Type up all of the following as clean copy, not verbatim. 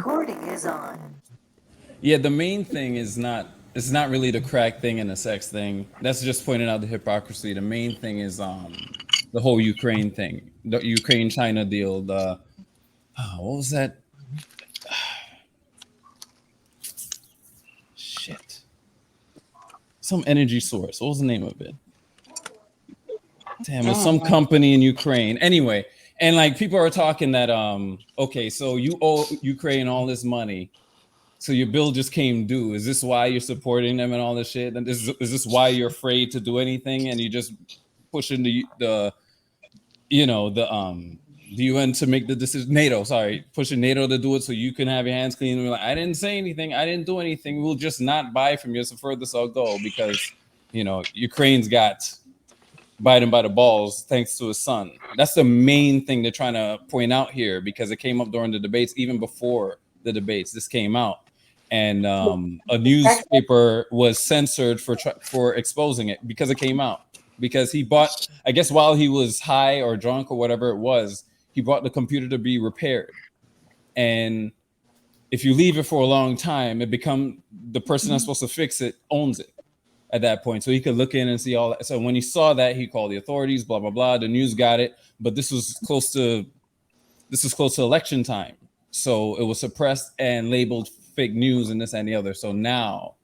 recording is on. Yeah, the main thing is not it's not really the crack thing and the sex thing. That's just pointing out the hypocrisy. The main thing is the whole Ukraine thing, the Ukraine China deal. The what was that shit? Some energy source. What was the name of it? Damn, it's some company in Ukraine. Anyway, and like people are talking that okay, so you owe Ukraine all this money. So your bill just came due. Is this why you're supporting them and all this shit? And is this why you're afraid to do anything and you just pushing the you know the UN to make the decision? NATO, sorry, pushing NATO to do it so you can have your hands clean. And we're like, I didn't say anything. I didn't do anything. We'll just not buy from you. So further this all go because Ukraine's got Biden by the balls thanks to his son. That's the main thing they're trying to point out here because it came up during the debates, even before the debates. This came out, and a newspaper was censored for exposing it because it came out. Because he bought, I guess, while he was high or drunk or whatever it was, he bought the computer to be repaired, and if you leave it for a long time, it become the person that's supposed to fix it owns it at that point. So he could look in and see all that. So when he saw that, he called the authorities, blah, blah, blah. The news got it. But this was close to election time. So it was suppressed and labeled fake news and this and the other. So now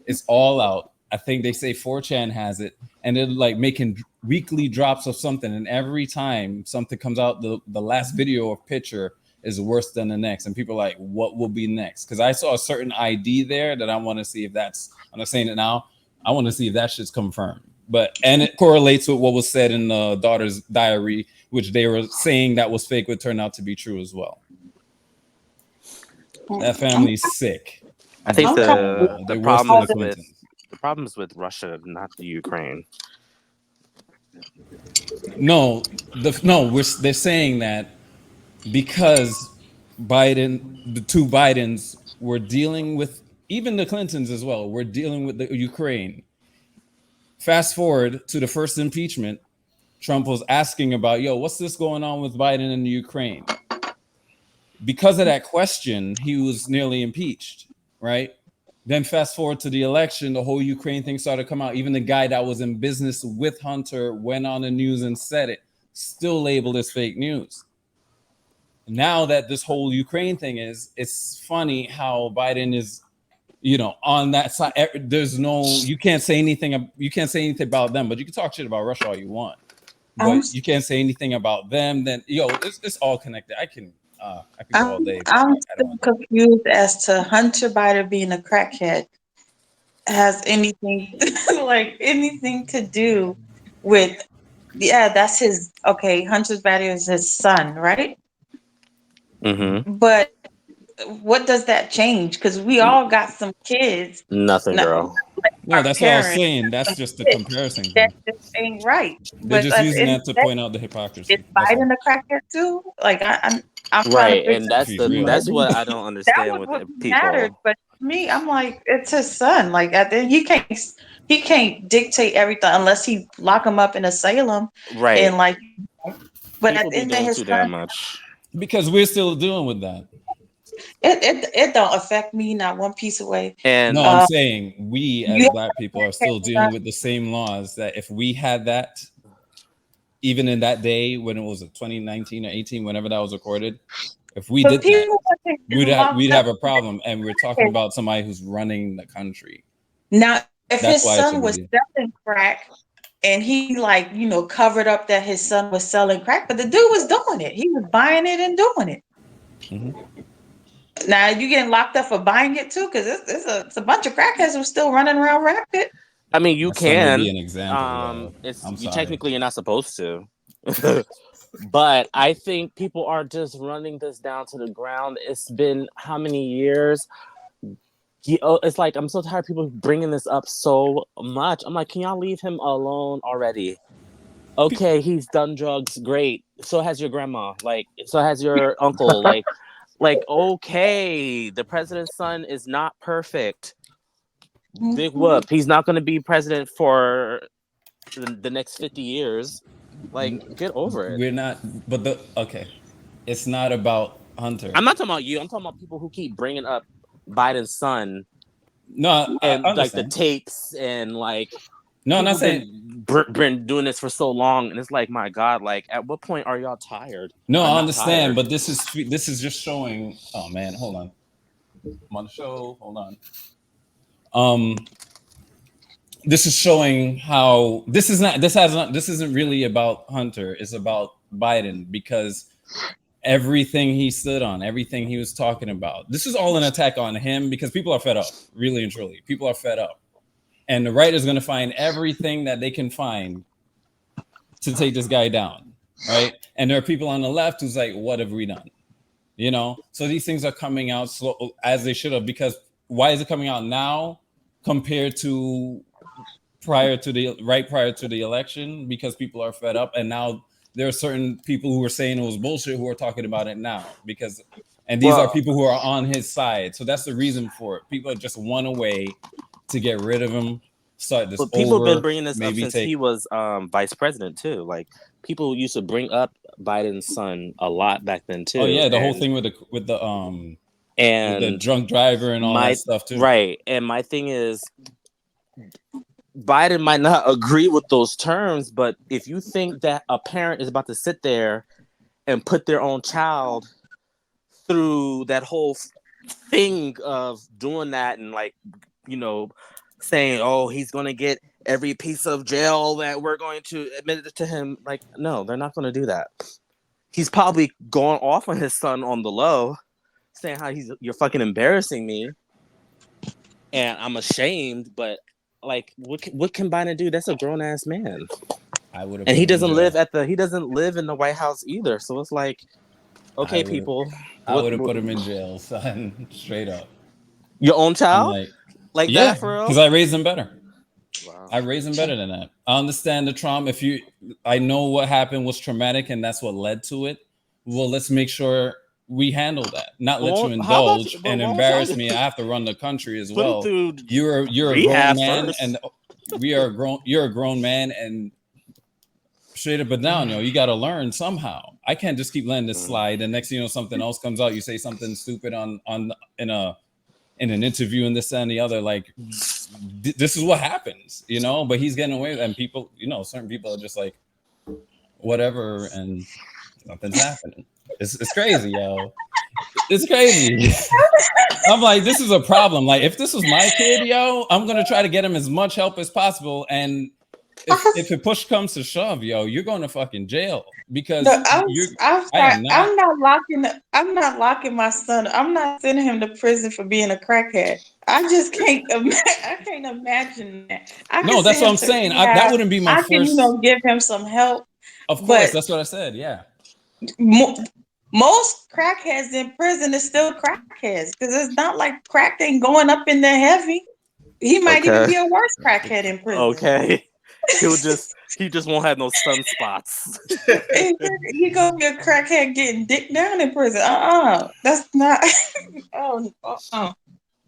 it's all out. I think they say 4chan has it. And they're like making weekly drops of something. And every time something comes out, the last video or picture is worse than the next. And people are like, what will be next? Because I saw a certain ID there that I want to see if that's, I'm not saying it now, I want to see if that shit's confirmed. And it correlates with what was said in the daughter's diary, which they were saying that was fake, would turn out to be true as well. That family's sick. I think the problem is with Russia, not the Ukraine. They're saying that because the two Bidens were dealing with, even the Clintons as well, we're dealing with the Ukraine. Fast forward to the first impeachment, Trump was asking about, what's this going on with Biden and the Ukraine? Because of that question, he was nearly impeached, right? Then fast forward to the election, the whole Ukraine thing started to come out. Even the guy that was in business with Hunter went on the news and said it, still labeled as fake news. Now that this whole Ukraine thing it's funny how Biden is, on that side. You can't say anything about them, but you can talk shit about Russia all you want, but you can't say anything about them. Then it's all connected. I can go all day. I'm still confused as to Hunter Biden being a crackhead has anything anything to do with that's his Hunter Biden is his son, right? Mm-hmm. But what does that change? Because we all got some kids. Nothing, girl. No, that's what I was saying. That's just the comparison. That just ain't right. They're just using that to point out the hypocrisy. Is Biden a crackhead too? I'm right, and that's what I don't understand with people. Matters, but to me, I'm like, it's his son. Like, he can't dictate everything unless he lock him up in a Salem, right? And but people at the end of his damn much because we're still dealing with that. It don't affect me not one piece away. And no, I'm saying we as Black people are still dealing with the same laws that if we had that, even in that day when it was 2019 or 18, whenever that was recorded, if we did that, we'd have a problem. And we're talking about somebody who's running the country. Now, if his son was selling crack and he covered up that his son was selling crack, but the dude was doing it. He was buying it and doing it. Mm-hmm. Now you getting locked up for buying it too, because it's a bunch of crackheads who are still running around rampant. I mean, you can. Be an example, you're not supposed to. But I think people are just running this down to the ground. It's been how many years? It's like I'm so tired of people bringing this up so much. I'm like, can y'all leave him alone already? Okay, he's done drugs. Great. So has your grandma. So has your uncle. Okay, the president's son is not perfect. Big whoop. He's not going to be president for the next 50 years. Get over it. We're not, but it's not about Hunter. I'm not talking about you. I'm talking about people who keep bringing up Biden's son No, and I like the understand. tapes and like No, I'm not people saying. been doing this for so long, and it's like, my God, like at what point are y'all tired? No, Or I not understand, tired? but this is just showing. Oh man, hold on. I'm on the show. Hold on. This is showing how this is not. This has not. This isn't really about Hunter. It's about Biden because everything he stood on, everything he was talking about. This is all an attack on him because people are fed up, really and truly. People are fed up. And the right is going to find everything that they can find to take this guy down, right? And there are people on the left who's like, what have we done? You know? So these things are coming out slow, as they should have, because why is it coming out now compared to prior to the election? Because people are fed up, and now there are certain people who were saying it was bullshit who are talking about it now because, and these are Well, people who are on his side. So that's the reason for it. People just want a way to get rid of him, start this but people have been over, bringing this up maybe since take. he was vice president too. Like people used to bring up Biden's son a lot back then too. Oh yeah, the whole and, thing with the and drunk driver and all that stuff too. right. And my thing is, Biden might not agree with those terms, but if you think that a parent is about to sit there and put their own child through that whole thing of doing that and like, you know, saying, oh, he's going to get every piece of jail that we're going to admit it to him. Like, no, they're not going to do that. He's probably going off on his son on the low, saying how you're fucking embarrassing me and I'm ashamed, but like, what can Biden do? That's a grown ass man. I would have. And he doesn't he doesn't live in the White House either. So it's like, okay, people, I would have put him in jail, son. Straight up. your own I'm child, like yeah, that for real? because I raised him better. Wow. I raised him better than that. I understand the trauma. I know what happened was traumatic, and that's what led to it. Well, let's make sure we handle that. Not let you indulge and embarrass me. I have to run the country as well. You're a grown man, first. And You're a grown man, and straight up and down, you got to learn somehow. I can't just keep letting this slide. And next thing you know, something else comes out. You say something stupid in an interview and this and the other. Like this is what happens, But he's getting away, and people, certain people are just like, whatever, and nothing's happening. It's crazy, yo. It's crazy. I'm like, this is a problem. Like, if this was my kid, yo, I'm gonna try to get him as much help as possible. And if it push comes to shove, yo, you're going to fucking jail because I'm not locking my son. I'm not sending him to prison for being a crackhead. I just can't. I can't imagine that. No, that's what I'm saying. That wouldn't be my first. Can, give him some help. Of course, that's what I said. Yeah. Most crackheads in prison is still crackheads because it's not like crack ain't going up in there heavy. He might even be a worse crackhead in prison. Okay. He just won't have no sunspots. He gonna be a crackhead getting dick down in prison. That's not.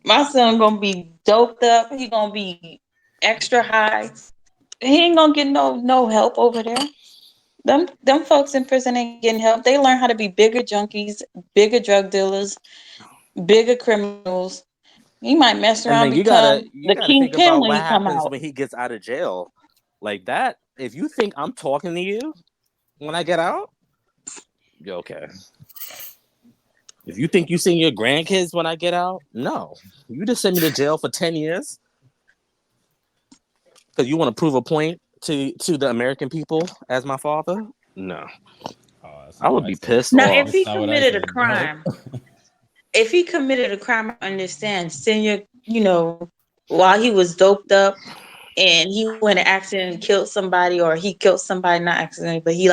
My son gonna be doped up. He gonna be extra high. He ain't gonna get no help over there. Them folks in prison ain't getting help. They learn how to be bigger junkies, bigger drug dealers, bigger criminals. He might mess around and become the kingpin when he come out. When he gets out of jail, like that. If you think I'm talking to you when I get out, you're okay. If you think you seeing your grandkids when I get out, no. You just send me to jail for 10 years because you want to prove a point to the American people as my father? No. I would be pissed off. Now, if he committed a crime, I understand. Senior, while he was doped up and he went to accident and killed somebody, or he killed somebody, not accidentally, but he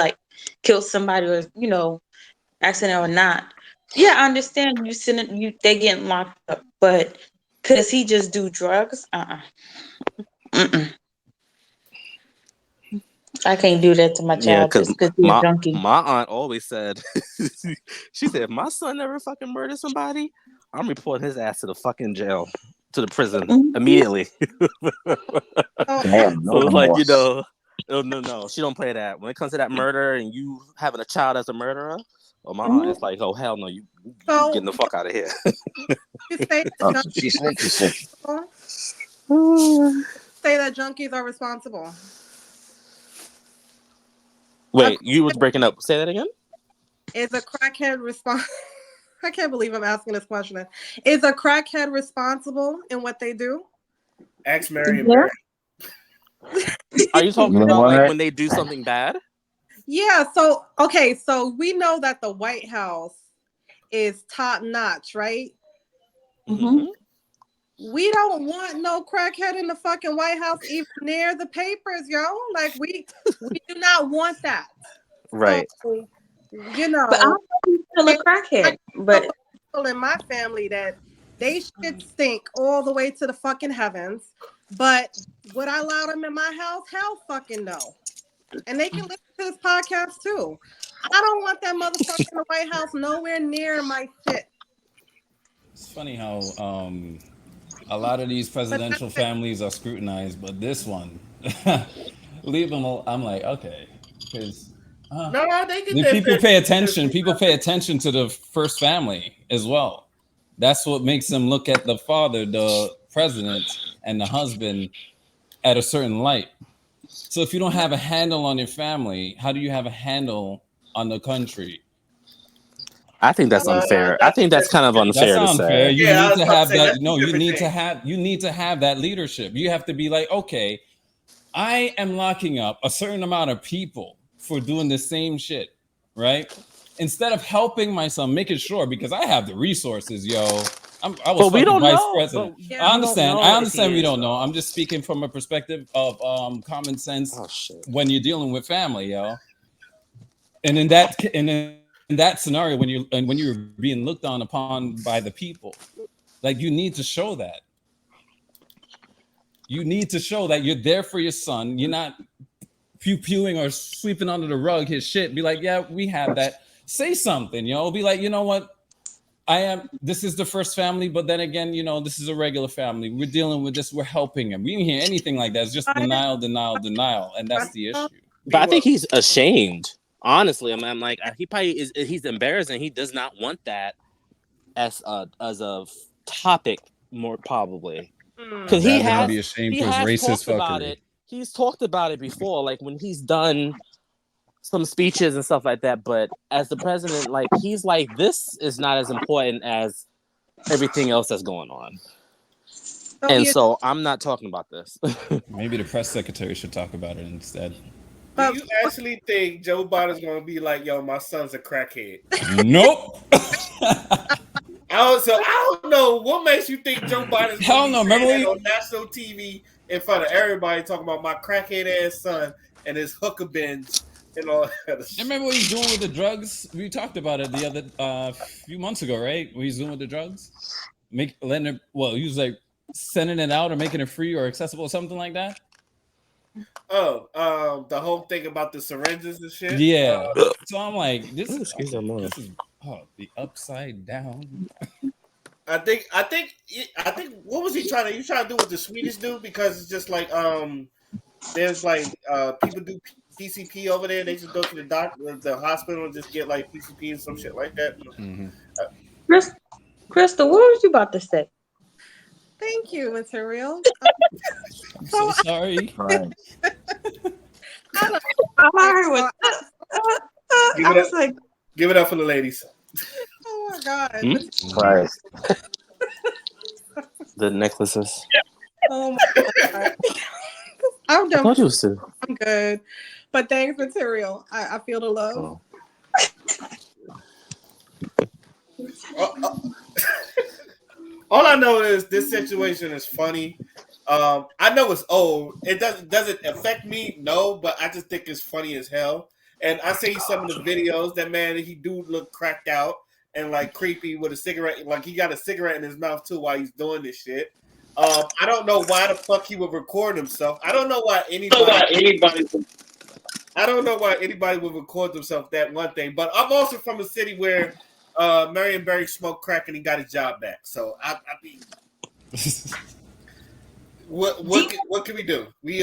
killed somebody, or accident or not. Yeah, I understand they getting locked up, but could he just do drugs? I can't do that to my child just because he's a junkie. My aunt always said, she said, if my son ever fucking murdered somebody, I'm reporting his ass to the fucking jail, to the prison immediately. So it's like, no, she don't play that. When it comes to that murder and you having a child as a murderer, Oh, my aunt is like, oh hell no, you So getting the fuck out of here. you say She's interesting. say that junkies are responsible. Wait, you was breaking up. Say that again. Is a crackhead I can't believe I'm asking this question. Is a crackhead responsible in what they do? Ask Mary and Barry. Are you talking You know about what? like when they do something bad? Yeah, so okay, so we know that the White House is top notch, right? Mm-hmm. We don't want no crackhead in the fucking White House even near the papers, yo. Like we do not want that. Right. So, you But I know, don't know if he's still a crackhead. But people in my family that they should stink all the way to the fucking heavens. But would I allow them in my house? Hell fucking no. And they can listen to this podcast too. I don't want that motherfucker in the White House nowhere near my shit. It's funny how a lot of these presidential families are scrutinized, but this one, leave them. I'm like, okay, because No, they get the their people fair pay share. attention. People pay attention to the first family as well. That's what makes them look at the father, the president, and the husband at a certain light. So if you don't have a handle on your family, how do you have a handle on the country? I think that's unfair. I think that's kind of That's unfair to unfair. say. You Yeah, I need was to about to have say, that. that's No, a you different need to thing. have that leadership. You have to be like, okay, I am locking up a certain amount of people for doing the same shit, right? Instead of helping my son, making sure because I have the resources, yo. I was But we fucking don't vice know. president. But Yeah. I we don't understand. know I if understand. he We is, don't know. though. I'm just speaking from a perspective of common sense Oh shit. when you're dealing with family, yo. And in that scenario, when you're being looked on upon by the people, like you need to show that. You need to show that you're there for your son. You're not pew-pewing or sweeping under the rug his shit. Be like, yeah, we have that. Say something, Be like, you know what? This is the first family, but then again, this is a regular family. We're dealing with this. We're helping him. We didn't hear anything like that. It's just denial, denial, denial. And that's the issue. But I think he's ashamed. Honestly, I'm like he probably is. He's embarrassed, and he does not want that as a topic more probably because I'd rather him be ashamed he for his has racist talked about fuckery. it. He's talked about it before, like when he's done some speeches and stuff like that. But as the president, like he's like, this is not as important as everything else that's going on. So I'm not talking about this. Maybe the press secretary should talk about it instead. Do you actually think Joe Biden's going to be like, yo, my son's a crackhead? Nope. I don't know. What makes you think Joe Biden's Hell going no. to be Remember saying that on national TV in front of everybody talking about my crackhead ass son and his hooker bins and all that? Remember what he's doing with the drugs? We talked about it the other few months ago, right? What he's doing with the drugs? He was like sending it out or making it free or accessible or something like that. Oh, the whole thing about the syringes and shit. Yeah. So I'm like, this is the upside down. I think what was he trying to do with the Swedish dude? Because it's just like there's like people do PCP over there. They just go to the doctor, the hospital, and just get like PCP and some shit like that. Mm-hmm. Crystal, what was you about to say? Thank you, material. I'm so sorry. Right. Give it up for the ladies. Oh my god. Right. The necklaces. Oh my god. I'm done. I'm good. But thanks, material. I feel the love. All I know is this situation is funny. I know it's old. It doesn't affect me, no, but I just think it's funny as hell. And I see some of the videos that man, he do look cracked out and like creepy with a cigarette. Like he got a cigarette in his mouth too while he's doing this shit. I don't know why the fuck he would record himself. I don't know why anybody would record themselves. That one thing. But I'm also from a city where Marion Barry smoked crack and he got his job back. So I mean, what can we do? We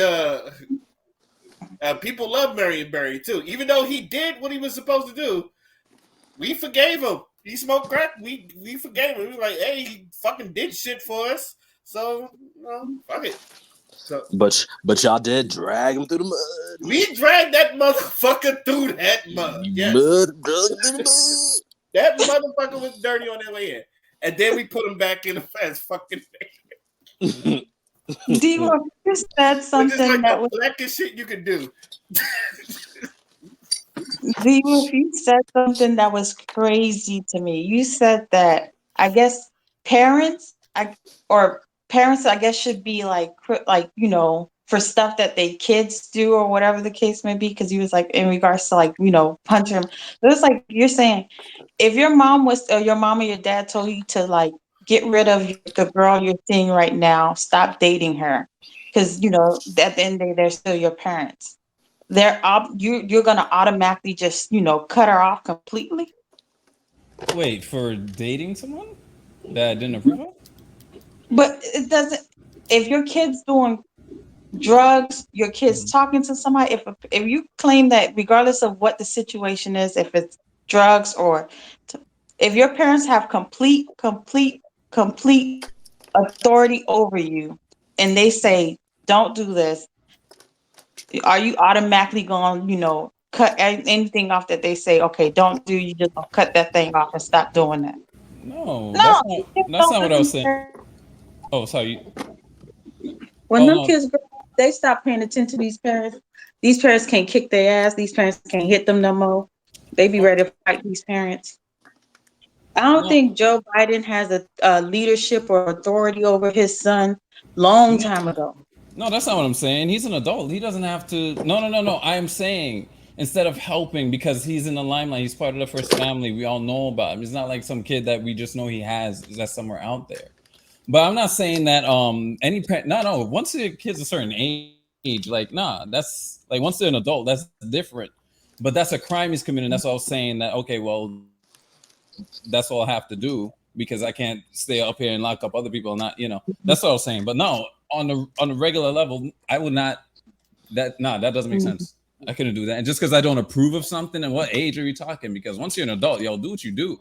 people love Marion Barry too, even though he did what he was supposed to do. we forgave him. He smoked crack. We forgave him. We were like, hey, he fucking did shit for us. So fuck it. So But y'all did drag him through the mud. we dragged that motherfucker through that mud. Yes, Drug him through the that motherfucker was dirty on that way in, and then we put him back in the fast fucking. mud. D-Ro, you said Which is something like that the was blackest shit you can do. D-Ro, you said something that was crazy to me. You said that I guess parents, or parents, I guess should be like for stuff that they kids do or whatever the case may be. Because he was like in regards to punch him. It was like you're saying if your mom or your dad told you to like get rid of the girl you're seeing right now, stop dating her, because at the end of the day they're still your parents. You're gonna automatically just cut her off completely. Wait, for dating someone that I didn't approve of? But it doesn't. If your kid's doing drugs, your kid's talking to somebody. If you claim that regardless of what the situation is, if it's drugs if your parents have complete authority over you, and they say don't do this, are you automatically going cut anything off that they say? Okay, don't do. You just gonna cut that thing off and stop doing that. No, No, that's don't not what I was saying. listen. Oh, sorry. When Oh them no, kids grow up, they stop paying attention to these parents. These parents can't kick their ass. These parents can't hit them no more. They be ready to fight these parents. I don't no, think Joe Biden has a leadership or authority over his son long no. time ago. No, that's not what I'm saying. He's an adult. He doesn't have to. No. I am saying instead of helping because he's in the limelight, he's part of the first family. We all know about him. It's not like some kid that we just know he has that's somewhere out there. But I'm not saying that any parent. No. Once the kid's a certain age, like that's like once they're an adult, that's different. But that's a crime he's committing. That's all I was saying. That okay, well, that's all I have to do because I can't stay up here and lock up other people. Not that's what I was saying. But no, on the regular level, I would not. That doesn't make sense. I couldn't do that. And just because I don't approve of something, and what age are you talking? Because once you're an adult, yo, do what you do.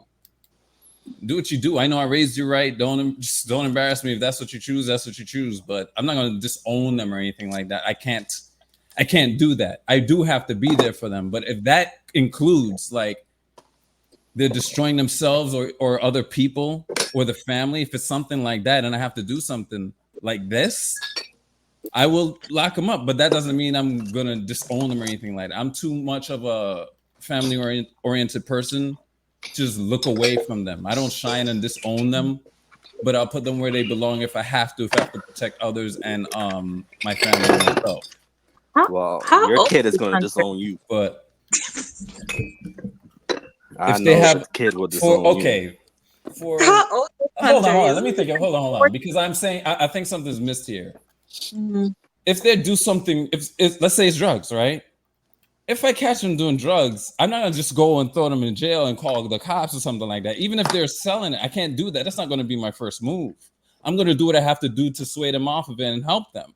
Do what you do. I know I raised you right. Don't embarrass me. If that's what you choose, that's what you choose. But I'm not gonna disown them or anything like that. I can't do that. I do have to be there for them. But if that includes like they're destroying themselves or other people or the family, if it's something like that, and I have to do something like this, I will lock them up. But that doesn't mean I'm gonna disown them or anything like that. I'm too much of a family oriented person to just look away from them. I don't shine and disown them, but I'll put them where they belong if I have to protect others and my family and myself. Well, How your old kid is is going to Hunter? disown you. But I if know they have the kid will disown you. for How old is hold Hunter? on. Let me think. Hold on. Because I'm saying I think something's missed here. If they do something, if let's say it's drugs, right? If I catch them doing drugs, I'm not gonna just go and throw them in jail and call the cops or something like that. Even if they're selling it, I can't do that. That's not gonna be my first move. I'm gonna do what I have to do to sway them off of it and help them,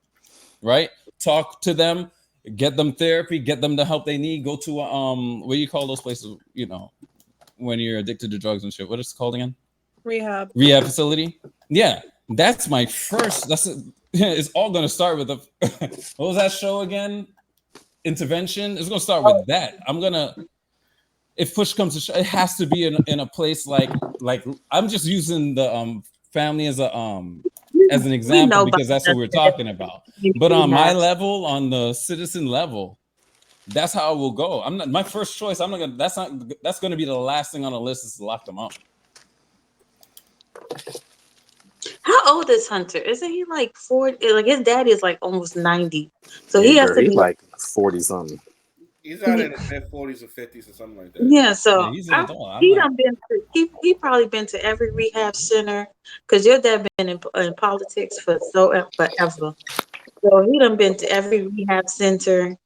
right? Talk to them, get them therapy, get them the help they need. Go to what do you call those places? When you're addicted to drugs and shit. What is it called again? Rehab. Rehab facility. Yeah, that's my first. It's all gonna start with what was that show again? Intervention. It's gonna start with that. If push comes to shove, it has to be in a place like I'm just using the family as an We example know because that's what we're talking about. But on my level, on the citizen level, that's how it will go. I'm not my first choice. I'm not gonna. That's gonna be the last thing on the list is to lock them up. How old is Hunter? Isn't he like 40? Like his daddy is like almost 90. So Yeah, he has girl, to he's be like 40 something. He's out in his mid 40s or 50s or something like that. yeah. Yeah, So he's an adult. he done been to, he probably been to every rehab center because your dad been in politics for forever. So he done been to every rehab center.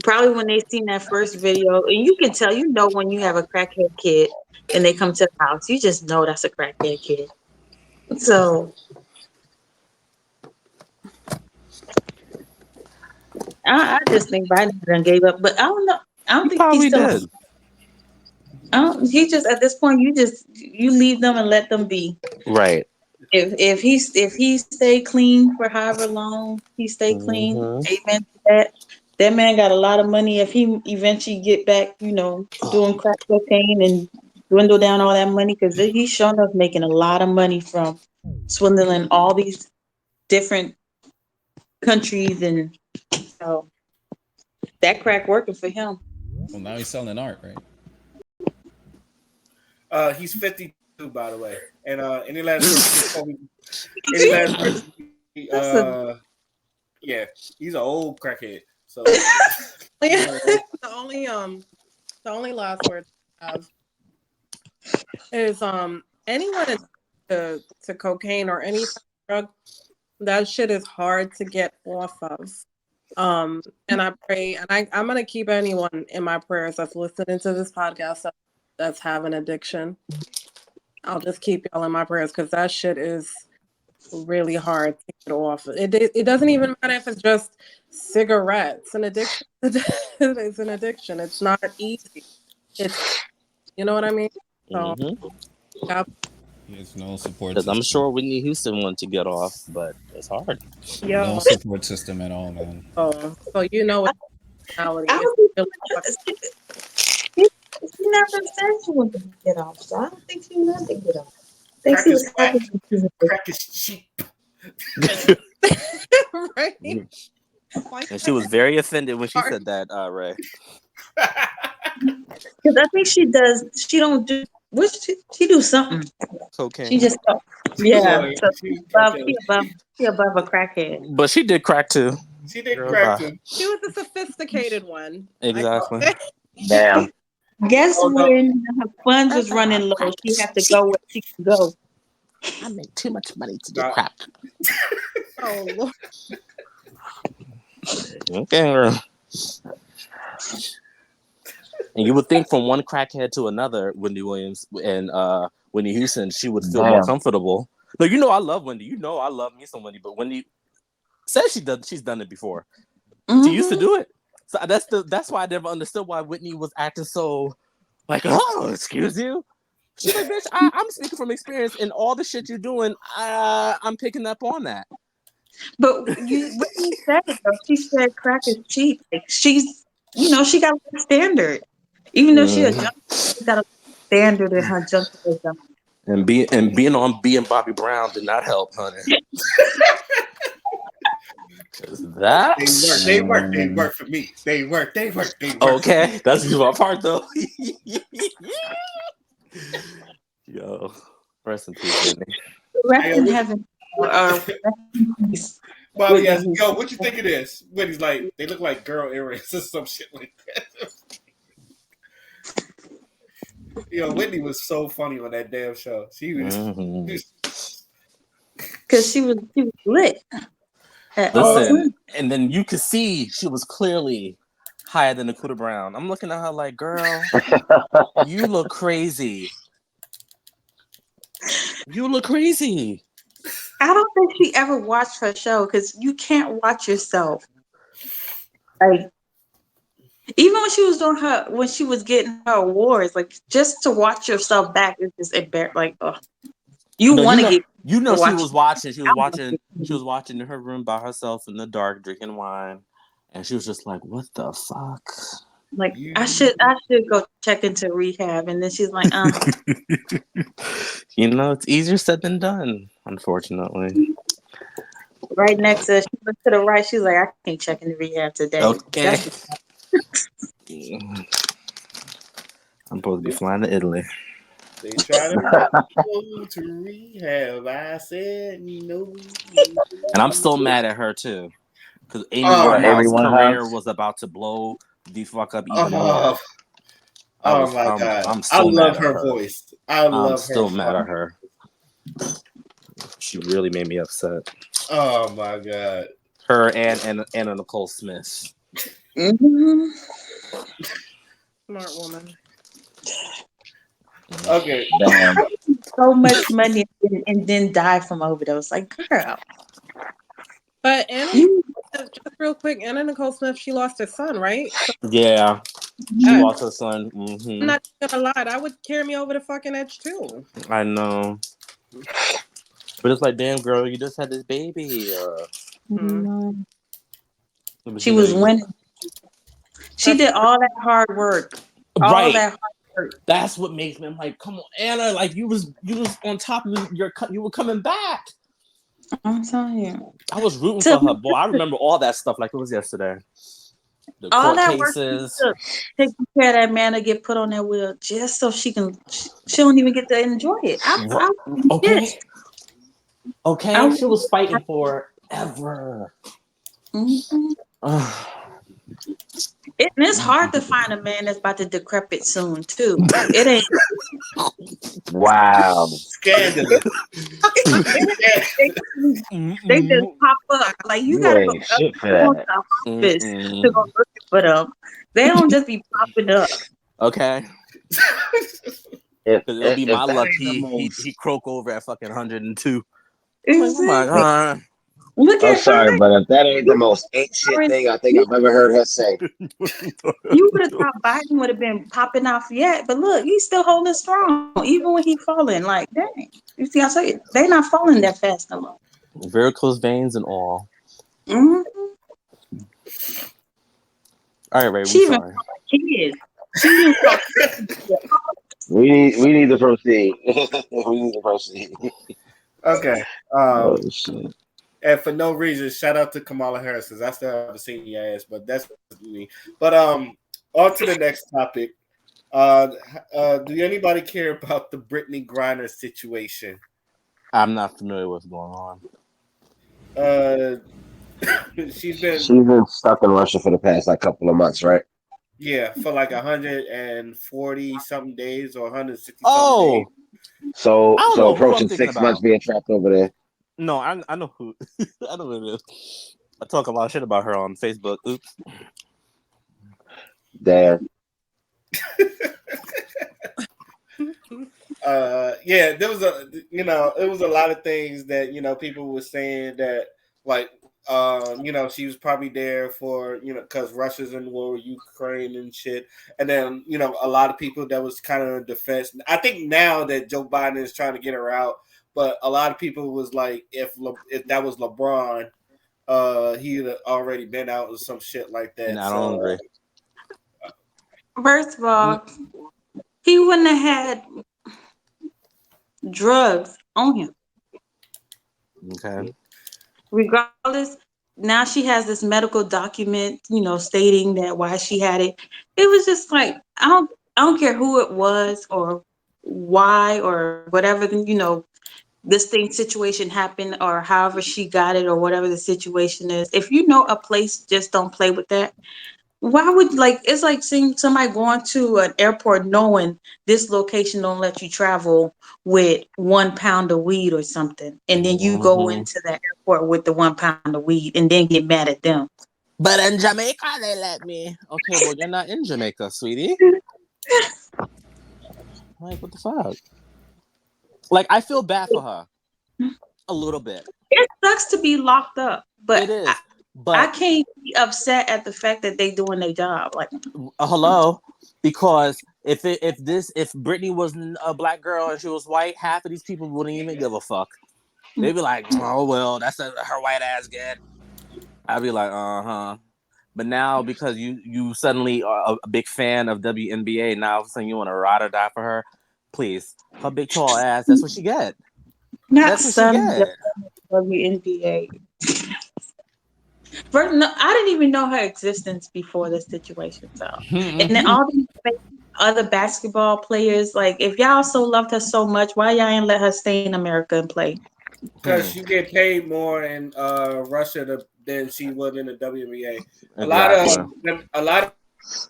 Probably when they seen that first video, and you can tell, when you have a crackhead kid and they come to the house, you just know that's a crackhead kid. So I just think Biden done gave up, but I don't know. I don't He think he's probably still. did. He just at this point, you leave them and let them be. Right. If he stay clean for however long he stay clean, Hmm. amen to that. That man got a lot of money. If he eventually get back, doing crack cocaine and dwindle down all that money, because he's showing us making a lot of money from swindling all these different countries, and so that crack working for him. Well, now he's selling art, right? He's 52, by the way. And any last words before we? Any last words? That's a Yeah, he's an old crackhead. So the only last word I have is anyone to cocaine or any drug, that shit is hard to get off of. And I pray, and I'm gonna keep anyone in my prayers that's listening to this podcast that's having addiction. I'll just keep y'all in my prayers because that shit is really hard to get off. It doesn't even matter if it's just cigarettes. An addiction it's an addiction. It's not easy. It's, you know what I mean? So yeah, He has no support Because system. I'm sure Whitney Houston wanted to get off, but it's hard. yo, No support system at all, man. so you know it's reality. I It's don't think really fucking- she never said she wanted to get off, so I don't think she wanted to get off. I think crack she is was whack. happy. Crack is cheap. right? And she was very offended when she said that, Ray. Because I think she does. She don't do. She do something. Cocaine. She just Yeah, So she she above a crackhead. But she did crack too. She did Girl, crack bye. too. She was a sophisticated one. Exactly. Damn. Guess Oh, no. when her funds was running low, she had to go where she can go. I make too much money to do Nah. crack. Oh Lord. Okay, girl. And you would think from one crackhead to another, Wendy Williams and Whitney Houston, she would feel more Damn. comfortable. No, I love Wendy. I love me some Wendy, but Wendy says she's done it before. She used to do it. So that's why I never understood why Whitney was acting so like, oh, excuse you. She's like, bitch, I'm speaking from experience, and all the shit you're doing, I'm picking up on that. But when you said it though, she said crack is cheap. Like she's, she got a standard. Even though she a junkie, she got a standard in her junkyism. And being on being Bobby Brown did not help, honey. That They work for me. They work. okay. That's my part though. Yo, rest in peace, Whitney. Rest in heaven. Bobby asks, yo, what you think it is? Whitney's like, they look like girl earrings or some shit like that. Yo, Whitney was so funny on that damn show. She was because she was lit. Listen, and then you could see she was clearly higher than Dakota Brown. I'm looking at her like, girl, you look crazy. You look crazy. I don't think she ever watched her show because you can't watch yourself. Like, even when she was getting her awards, like just to watch yourself back is just embarrassing. Like, she was watching. She was watching in her room by herself in the dark, drinking wine, and she was just like, "What the fuck?" Like, I should go check into rehab, and then she's like, It's easier said than done, unfortunately. Right next to her, she went to the right. She's like, I can't check into rehab today. Okay. I'm supposed to be flying to Italy. They try to go to rehab. I said no. And I'm still mad at her too, because Amy Winehouse's career was about to blow the fuck up even more. Oh my god! I'm I still love mad her at her voice. I'm still mad at her. She really made me upset. Oh my god! Her and Anna Nicole Smith. Mm-hmm. Smart woman. Okay. Damn. So much money and then die from overdose. Like, girl. But Anna, just real quick, Anna Nicole Smith, she lost her son, right? Yeah. She I, lost her son. I'm not gonna lie, that would carry me over the fucking edge too. I know. But it's like, damn, girl, you just had this baby. Mm. But She you know, was winning. She did all that hard work. All right. that hard work. That's what makes me. I'm like, come on, Anna. Like you was on top of you were coming back. I'm telling you. I was rooting for her, boy. I remember all that stuff like it was yesterday. The All court that work she cases. took, taking care of that man to get put on that wheel just so she can. She don't even get to enjoy it. Okay. Okay. I, She was fighting forever. mm-hmm. It's hard to find a man that's about to decrepit soon too. It ain't. Wow. Scandalous. They just pop up. Like you You gotta go ain't up shit for to that. the office to go looking for them. They don't just be popping up. Okay. If It'll be if my that luck. ain't the He most, croak over at fucking 102. Like, oh my Exactly. god. Look I'm at sorry, her. but if that ain't the most ain't shit thing I think I've ever heard her say. You would have thought Biden would have been popping off yet, but look, he's still holding strong, even when he falling. Like, dang. You see, I tell you, they're not falling that fast no more. Varicose veins and all. Mm-hmm. All right, Ray, She we even sorry. called kids. She even called kids. We need to proceed. We need to proceed. Okay. Oh shit. And for no reason, shout out to Kamala Harris because I still haven't seen your ass, but that's me. But on to the next topic. Do anybody care about the Brittany Griner situation? I'm not familiar with what's going on. Uh, she's She's been been stuck in Russia for the past like couple of months, right? for like 140 something days or 160 something days. Oh, So I don't so know who I'm approaching thinking 6 months about. being trapped over there. No, I know who. I know who it is. I talk a lot of shit about her on Facebook. Oops. Damn. Yeah, there was it was a lot of things that people were saying that like she was probably there for because Russia's in war with Ukraine and shit, and then a lot of people that was kind of in defense. I think now that Joe Biden is trying to get her out, but a lot of people was like if that was LeBron, he'd already been out or some shit like that. I don't agree. First of all, he wouldn't have had drugs on him. Okay. Regardless, now she has this medical document, stating that why she had it. It was just like I don't care who it was or why or whatever, this thing situation happened or however she got it or whatever the situation is. If you know a place, just don't play with that. Why would it's like seeing somebody going to an airport knowing this location don't let you travel with 1 pound of weed or something, and then you go into the airport with the 1 pound of weed and then get mad at them. But in Jamaica, they let me. Okay, well, you're not in Jamaica, sweetie. Like, what the fuck? Like, I feel bad for her. A little bit. It sucks to be locked up, but It is. I But can't be upset at the fact that they doing their job. Like, hello, because if Britney was a black girl and she was white, half of these people wouldn't even give a fuck. They'd be like, "Oh well, that's her white ass get." I'd be like, "Uh-huh." But now because you suddenly are a big fan of WNBA, now all of a sudden you want to ride or die for her. Please, her big tall ass. That's what she get. not That's what she some get. WNBA. First, no, I didn't even know her existence before this situation. So, and then all these other basketball players, like if y'all so loved her so much, why y'all ain't let her stay in America and play? Because she get paid more in Russia than she would in the WNBA. Exactly. A lot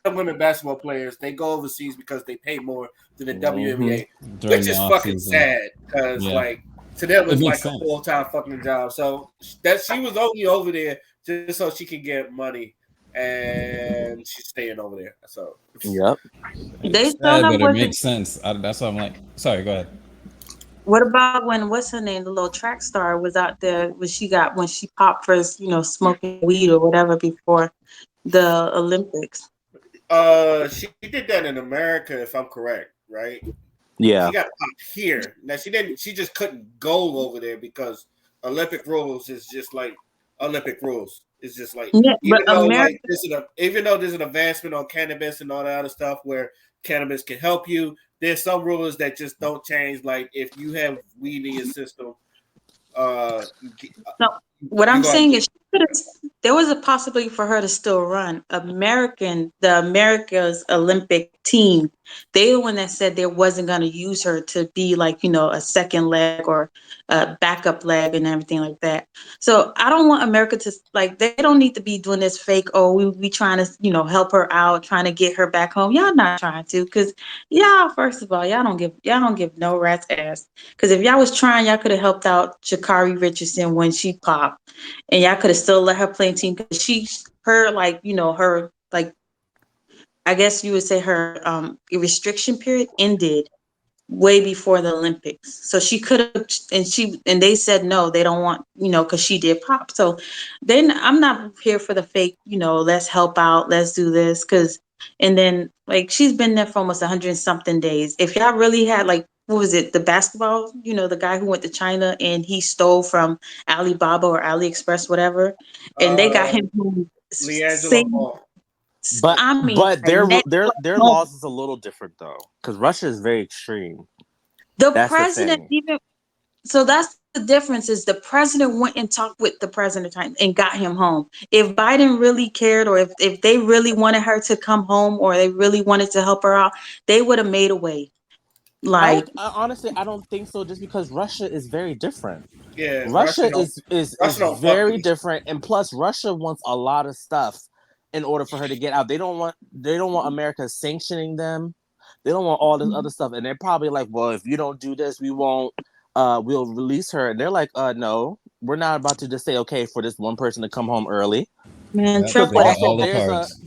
of women basketball players, they go overseas because they pay more than the WNBA, During which the is off fucking season. sad because Yeah. to them It it's makes like a sense. full-time fucking job. So that she was only over there just so she could get money, and she's staying over there. So Yep. They It's still sad, have but it what? makes sense. That's why I'm like, sorry, go ahead. What about when what's her name, the little track star, was out there when she popped first, smoking weed or whatever before the Olympics? She did that in America, if I'm correct, right? Yeah. She got popped here. Now she didn't. She just couldn't go over there because Olympic rules is just like Olympic rules. It's just like Yeah, but America. even though there's an advancement on cannabis and all that other stuff where cannabis can help you, there's some rules that just don't change. Like if you have weed in your system, you get, No, what you're I'm going saying to is there was a possibility for her to still run. The America's Olympic team, they the one that said they wasn't going to use her to be like, a second leg or a backup leg and everything like that. So I don't want America to like, they don't need to be doing this fake, oh, we trying to, help her out, trying to get her back home. Y'all not trying to, because first of all, y'all don't give no rat's ass. Because if y'all was trying, y'all could have helped out Shakari Richardson when she popped, and y'all could have still let her play team because her like I guess you would say her restriction period ended way before the Olympics. So she could have, and they said no, they don't want, because she did pop. So then I'm not here for the fake, let's help out, let's do this, and then like she's been there for almost 100 and something days. If y'all really had like, what was it, the basketball, the guy who went to China and he stole from Alibaba or AliExpress, whatever, and they got him LeAngelo same. Ball. I mean, But like their laws is a little different though, because Russia is very extreme. the That's the president thing. even. So that's the difference is the president went and talked with the president and got him home. If Biden really cared or if they really wanted her to come home or they really wanted to help her out, they would have made a way. Like, Honestly, I don't think so. Just because Russia is very different. Yeah, Russia is Russia don't fuck with very each different, and plus Russia wants a lot of stuff in order for her to get out. They don't want America sanctioning them. They don't want all this other stuff, and they're probably like, well, if you don't do this, we won't. We'll release her. And they're like, no, we're not about to just say okay for this one person to come home early. man, Yeah, Trump they would got have Also, all the cards.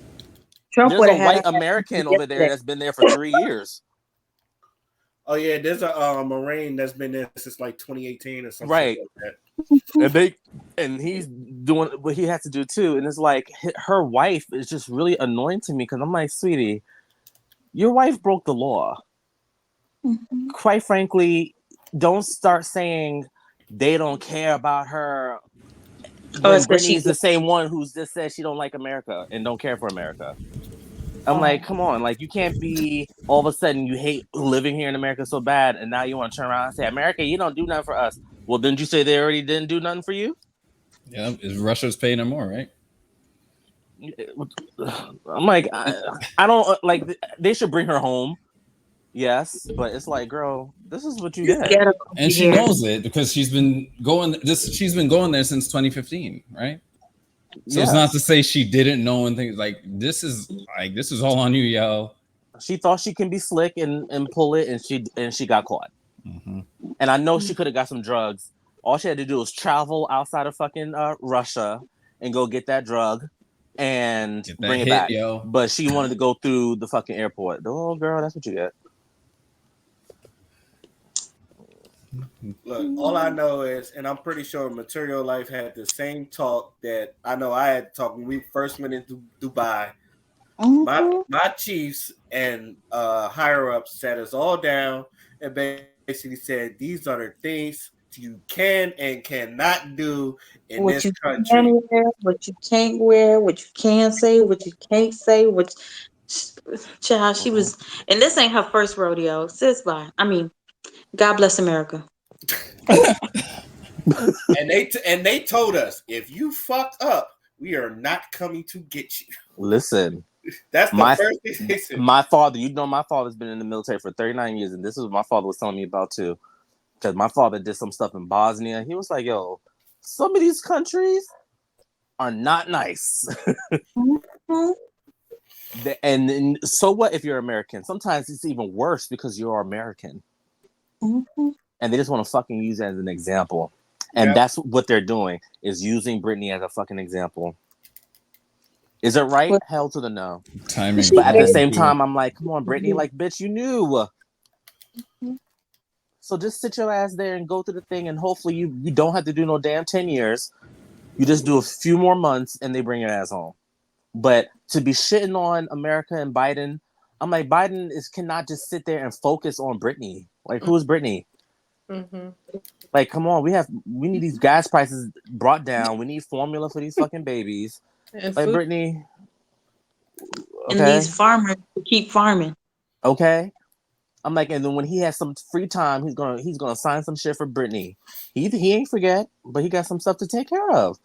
there's a had white her American over there yesterday. that's been there for 3 years. Oh yeah, there's a Marine that's been there since like 2018 or something Right. like that. And he's doing what he has to do too. And it's like her wife is just really annoying to me because I'm like, sweetie, your wife broke the law. Mhm. Quite frankly, don't start saying they don't care about her Oh, when it's because Brittany's the same one who's just said she don't like America and don't care for America. I'm like, come on, like you can't be all of a sudden you hate living here in America so bad, and now you want to turn around and say, America, you don't do nothing for us. Well, didn't you say they already didn't do nothing for you? Yeah, Russia's paying them more, right? I'm like, I don't like. They should bring her home, yes, but it's like, girl, this is what you get. get her And she here. knows it because she's been going there since 2015, right? So it's not Yes, to say she didn't know and things like this is all on you, yo. she thought she can be slick and pull it, and she got caught. Mm-hmm. And I know she could have got some drugs. All she had to do was travel outside of fucking Russia and go get that drug and Get that bring it hit, back. yo. But she wanted to go through the fucking airport. Oh, girl, that's what you get. Look, all I know is, and I'm pretty sure Material Life had the same talk that I know I had talked when we first went into Dubai. My chiefs and higher ups sat us all down and basically said these are the things you can and cannot do in What this you country. can wear, what you can't wear, what you can say, what you can't say, what child, she was, and this ain't her first rodeo. Sis, bye. I mean, God bless America. And they told us if you fucked up, we are not coming to get you. Listen, That's the first thing they said. my father, my father's been in the military for 39 years, and this is what my father was telling me about too. Because my father did some stuff in Bosnia. He was like, yo, some of these countries are not nice. Mhm. And so what if you're American? Sometimes it's even worse because you're American. Mhm. And they just want to fucking use it as an example. And Yep. that's what they're doing, is using Brittany as a fucking example. Is it right? Well, Hell to the no. Timing. But at the same Too. time, I'm like, come on, Brittany, like, bitch, you knew. So just sit your ass there and go through the thing, and hopefully you don't have to do no damn 10 years. You just do a few more months, and they bring your ass home. But to be shitting on America and Biden. I'm like, Biden cannot just sit there and focus on Brittany. Like, who is Brittany? Mm-hmm. Like, come on, we need these gas prices brought down. We need formula for these fucking babies. And Like, food. Brittany, And okay, these farmers keep farming. okay. I'm like, and then when he has some free time, he's gonna sign some shit for Brittany. He ain't forget, but he got some stuff to take care of.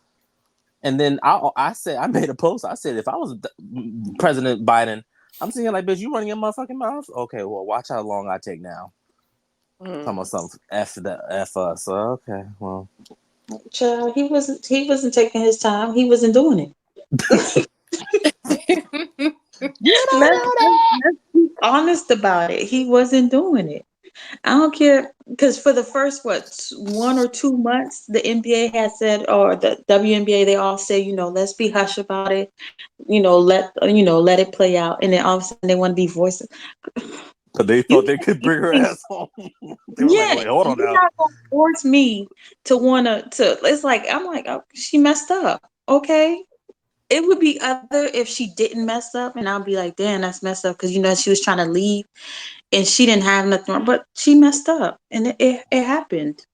And then I made a post. I said, if I was President Biden, I'm sitting here like, bitch, you running your motherfucking mouth? Okay, well, watch how long I take now. Talking about something F us. Okay, well. Child, he wasn't taking his time. He wasn't doing it. You don't let's, know that. let's be honest about it. He wasn't doing it. I don't care because for the first 1 or 2 months, the NBA has said, or the WNBA, they all say, let's be hush about it. Let it play out, and then all of a sudden they want to be voices. But they You thought they could bring her ass home. They were like, Yeah, wait, hold on you're now. not gonna force me to wanna to. It's like I'm like, oh, she messed up. Okay, it would be other if she didn't mess up, and I'll be like, damn, that's messed up because she was trying to leave and she didn't have nothing wrong, but she messed up, and it happened.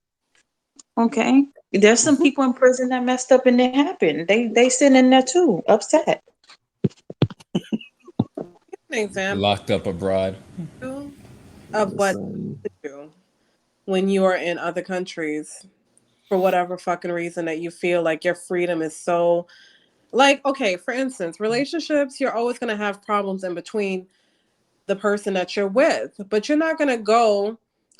Okay, there's some people in prison that messed up, and it happened. They sitting in there too, upset. An example Locked up abroad. of what Listen, to do when you are in other countries for whatever fucking reason that you feel like your freedom is so like, okay, for instance, relationships, you're always going to have problems in between the person that you're with, but you're not going to go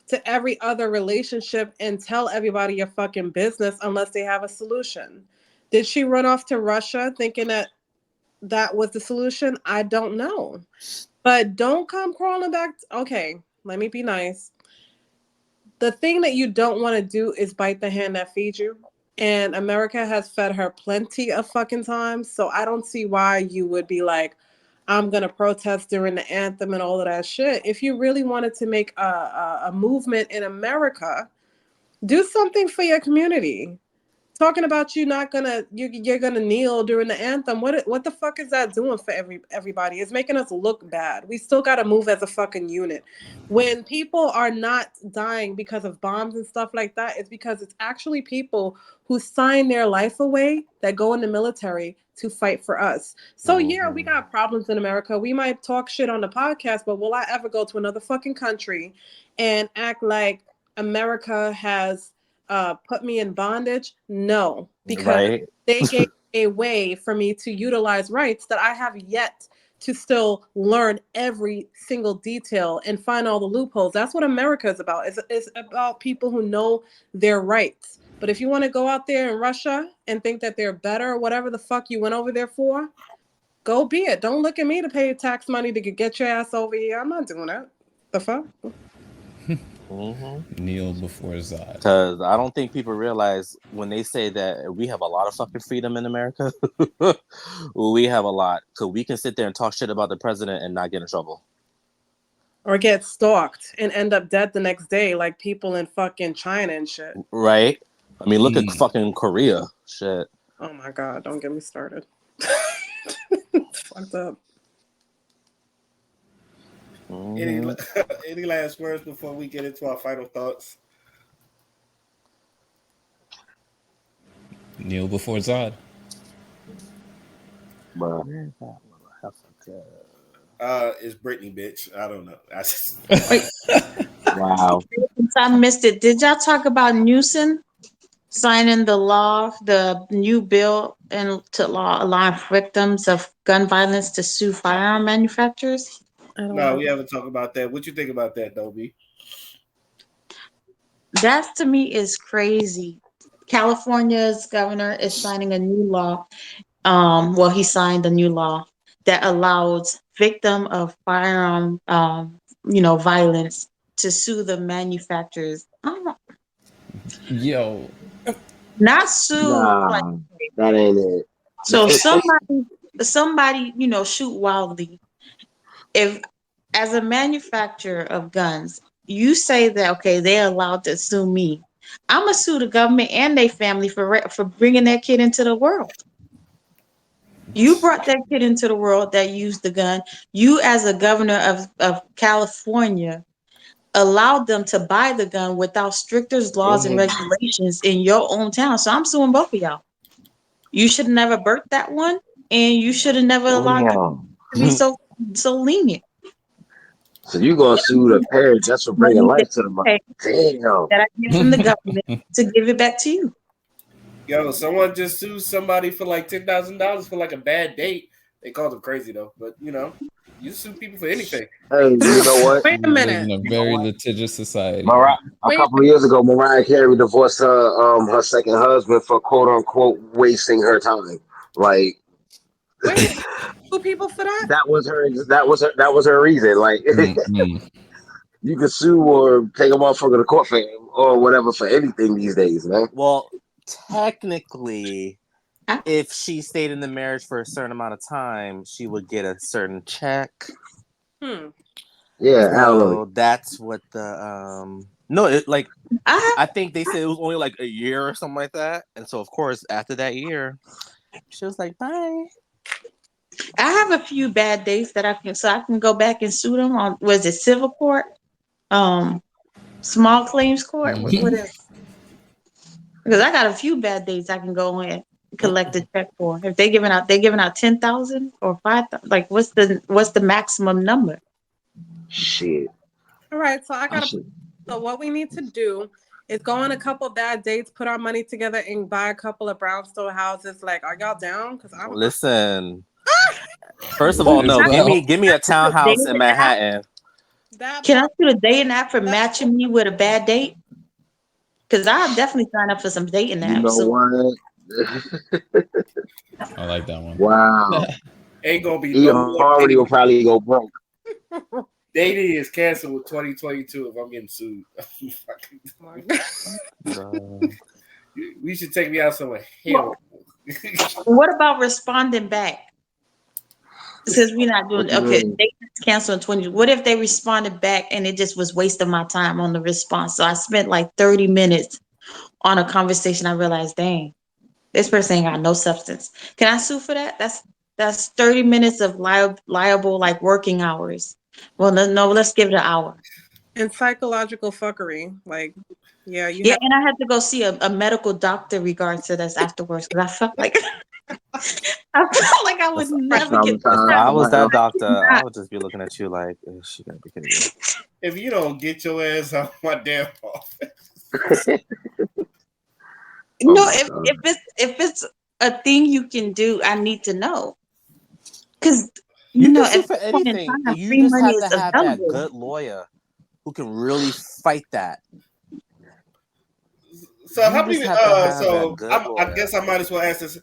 to every other relationship and tell everybody your fucking business unless they have a solution. Did she run off to Russia thinking that that was the solution? I don't know. But don't come crawling back. Okay, let me be nice. The thing that you don't want to do is bite the hand that feeds you. And America has fed her plenty of fucking times. So I don't see why you would be like, I'm going to protest during the anthem and all of that shit. If you really wanted to make a movement in America, do something for your community. Talking about you're gonna kneel during the anthem. What the fuck is that doing for everybody? It's making us look bad. We still gotta move as a fucking unit. When people are not dying because of bombs and stuff like that, it's because it's actually people who sign their life away that go in the military to fight for us. So yeah, we got problems in America. We might talk shit on the podcast, but will I ever go to another fucking country and act like America has put me in bondage? No, because right? they gave a way for me to utilize rights that I have yet to still learn every single detail and find all the loopholes. That's what America is about. It's about people who know their rights. But if you want to go out there in Russia and think that they're better or whatever the fuck you went over there for, go be it. Don't look at me to pay tax money to get your ass over here. I'm not doing that. The fuck? Kneel before Zod. Because I don't think people realize when they say that we have a lot of fucking freedom in America, we have a lot. Because we can sit there and talk shit about the president and not get in trouble. Or get stalked and end up dead the next day like people in fucking China and shit. Right? I mean, look at fucking Korea. Shit. Oh my god, don't get me started. Fucked up. Any any last words before we get into our final thoughts? Kneel before Zod. It's Britney, bitch. I don't know. Wait, Wow. since I missed it, did y'all talk about Newsom signing the new bill into law allowing victims of gun violence to sue firearm manufacturers? I don't No, have we haven't talked about that. What you think about that, Dobie? That to me is crazy. California's governor is signing a new law. Well, he signed a new law that allows victim of firearm, violence to sue the manufacturers. Yo, Not sue like Nah, that ain't it. so somebody shoot wildly. If as a manufacturer of guns, you say that okay, they're allowed to sue me. I'm gonna sue the government and their family for bringing that kid into the world. You brought that kid into the world that used the gun. You, as a governor of California, allowed them to buy the gun without stricter laws and regulations in your own town. So I'm suing both of y'all. You should have never birthed that one, and you should have never allowed the Damn. to be so lenient. So you gonna sue the parent just for bringing Money that life to the mother? I pay, Damn. that I get from the government to give it back to you. Yo, someone just sued somebody for like $10,000 for like a bad date. They called them crazy though, but you sue people for anything. Hey, you know what? Wait a We live in minute. a You know very what? litigious society. Mariah, a Wait. couple of years ago, Mariah Carey divorced her second husband for quote unquote wasting her time. Like Wait. Sue people for that? that was her reason. Like Mm-mm. you can sue or take a motherfucker to court for or whatever for anything these days, man. Well, technically, Huh? if she stayed in the marriage for a certain amount of time, she would get a certain check. Hmm. Yeah, alimony. So that's what the no, it like I I think they said it was only like a year or something like that. And so of course after that year, she was like, bye. have a few bad dates that I can go back and sue them on. Was it civil court? Small claims court. What is? Because I got a few bad dates I can go in and collect a check for. If they giving out 10,000 or 5,000, like what's the maximum number? Shit. All right. So I should. so what we need to do is go on a couple bad dates, put our money together, and buy a couple of brownstone houses. Like, are y'all down? Because I'm Listen. First of all, Might as no, give well. me a townhouse in Manhattan. that Can I part. do a dating app for matching me with a bad date? Because I'll definitely sign up for some dating You apps. know So what? I like that one. Wow. Ain't gonna be E no more Harmony will dating. probably go broke. Dating is canceled with 2022 if I'm getting sued. Oh my God. Bruh. We should take me out somewhere. Hell. what about responding back? Since we're not What doing you okay, mean? dating is canceled in 20. What if they responded back and it just was wasting my time on the response? So I spent like 30 minutes on a conversation. I realized, dang, this person ain't got no substance. Can I sue for that? That's 30 minutes of liable like working hours. Well, no, let's give it an hour. And psychological fuckery. Like, yeah, you Yeah, have. and I had to go see a medical doctor regards to this afterwards because I felt like I felt like I would never get If this Traumatized. I out. was that Wow. doctor, I Not. would just be looking at you like, is she gonna be kidding me? If you don't get your ass out my damn office. Oh No, my if god. it's a thing you can do, I need to know because You can at sue this for point in anything. time, You free just money have is to have that available. good lawyer who can really fight that. So You how just many? have to have that So good I lawyer. guess I might as well ask this.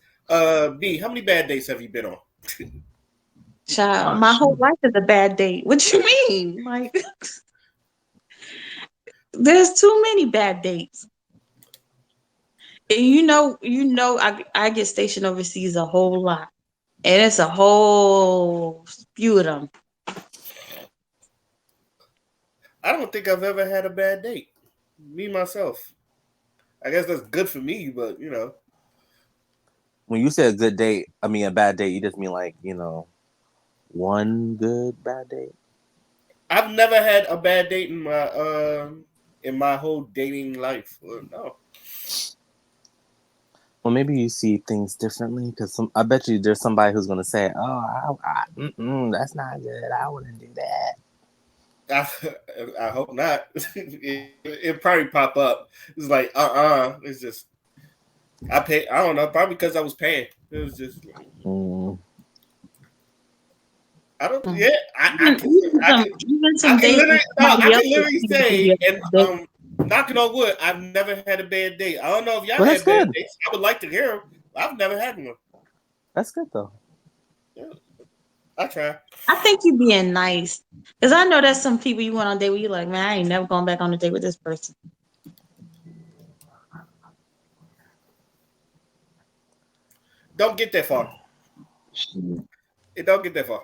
B, how many bad dates have you been on? Child, Oh my whole shit. life is a bad date. What you mean? Like, there's too many bad dates. And I get stationed overseas a whole lot. And it's a whole spew of them. I don't think I've ever had a bad date. Me myself. I guess that's good for me, but When you say a good date, I mean a bad date, you just mean like, one good bad date. I've never had a bad date in my whole dating life. No. Well, maybe you see things differently because I bet you there's somebody who's gonna say, "Oh, that's not good. I wouldn't do that." I, I hope not. It probably pop up. It's like, It's just I pay. I don't know. Probably because I was paying. It was just. Mm. I don't. Mm. Yeah, Even I some can days literally. when No, I somebody else can is literally giving say, you and a date. knocking on wood, I've never had a bad date. I don't know if y'all Well, that's had bad good. dates. I would like to hear them. I've never had one. That's good though. Yeah, I try. I think you being nice. Because I know there's some people you went on a date with, you're like, man, I ain't never going back on a date with this person. Don't get that far. Shit. It don't get that far.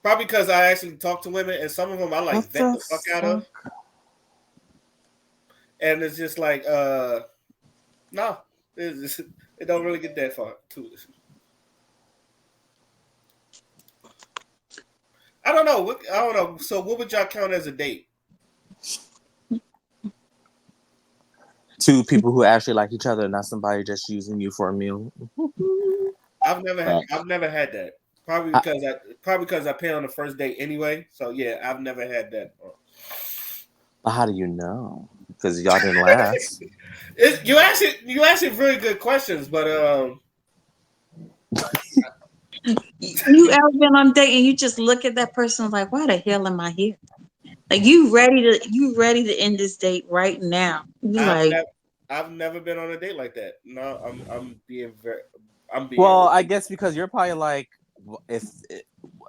Probably because I actually talk to women, and some of them I like What vet the the fuck out of, fuck? and it's just like, no, it don't really get that far to it. I don't know. I don't know. So what would y'all count as a date? Two people who actually like each other, not somebody just using you for a meal. I've never had that. Probably because I pay on the first date anyway. So yeah, I've never had that. But how do you know? Because y'all didn't last. You actually really good questions, but You ever been on a date and you just look at that person like, why the hell am I here? Like you ready to end this date right now. You like I've never been on a date like that. No, I'm being Well, I guess because you're probably like, if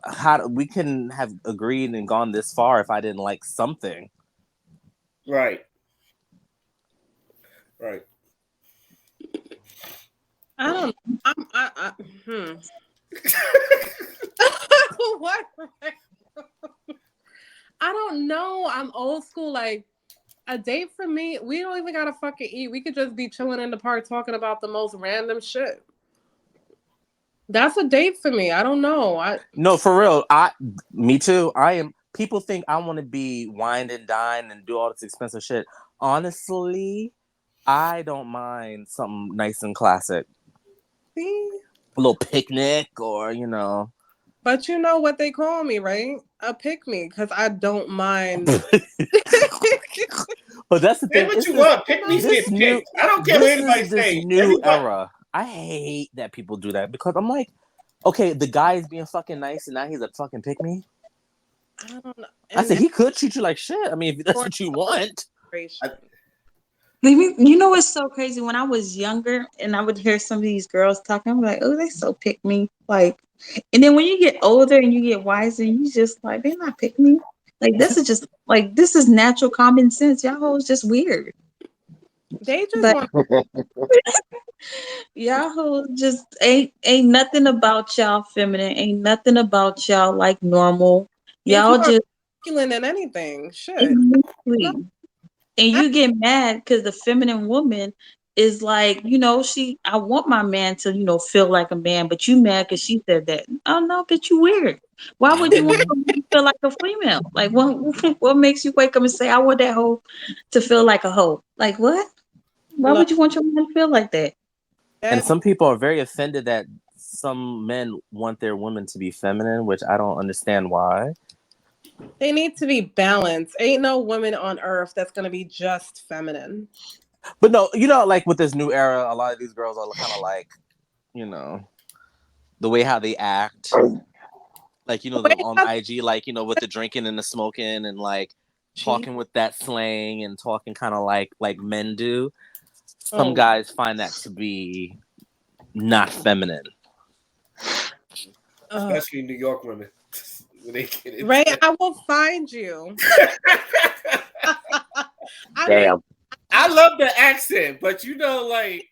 how we couldn't have agreed and gone this far if I didn't like something. right. I don't what? I don't know. I'm old school. Like a date for me, we don't even gotta fucking eat. We could just be chilling in the park talking about the most random shit. That's a date for me. I don't know. No, for real. Me too. I am. People think I want to be wined and dined and do all this expensive shit. Honestly, I don't mind something nice and classic. See? A little picnic, or But you know what they call me, right? A pick me, because I don't mind. But that's the Say thing. what you want. Pick me, get picked. I don't care what anybody This say. new era. I hate that people do that because I'm like, okay, the guy is being fucking nice and now he's a fucking pick me. I don't know. I said he could treat you like shit. I mean, if that's what you want. you know what's so crazy? When I was younger and I would hear some of these girls talking, I'm like, oh, they so pick me. Like, and then when you get older and you get wiser, you just like, they're not pick me. Like this is natural common sense. Y'all hoes just weird. They just But want y'all hoes just ain't nothing about y'all feminine. Ain't nothing about y'all like normal. it's Y'all more just masculine than anything. Shit. exactly. And you get mad because the feminine woman is like, I want my man to, feel like a man, but you mad because she said that. Oh no, bitch, you weird. Why would you want someone to feel like a female? Like what makes you wake up and say, I want that hoe to feel like a hoe? Like what? Why Look, would you want your man to feel like that? And some people are very offended that some men want their women to be feminine, which I don't understand why. they need to be balanced. Ain't no woman on earth that's gonna be just feminine. But no, like with this new era, a lot of these girls are kind of like, the way how they act. Like, on IG, like, with the drinking and the smoking and like talking with that slang and talking kind of like men do. Some guys find that to be not feminine. Especially New York women. Ray, I will find you. Damn. I love the accent, but like,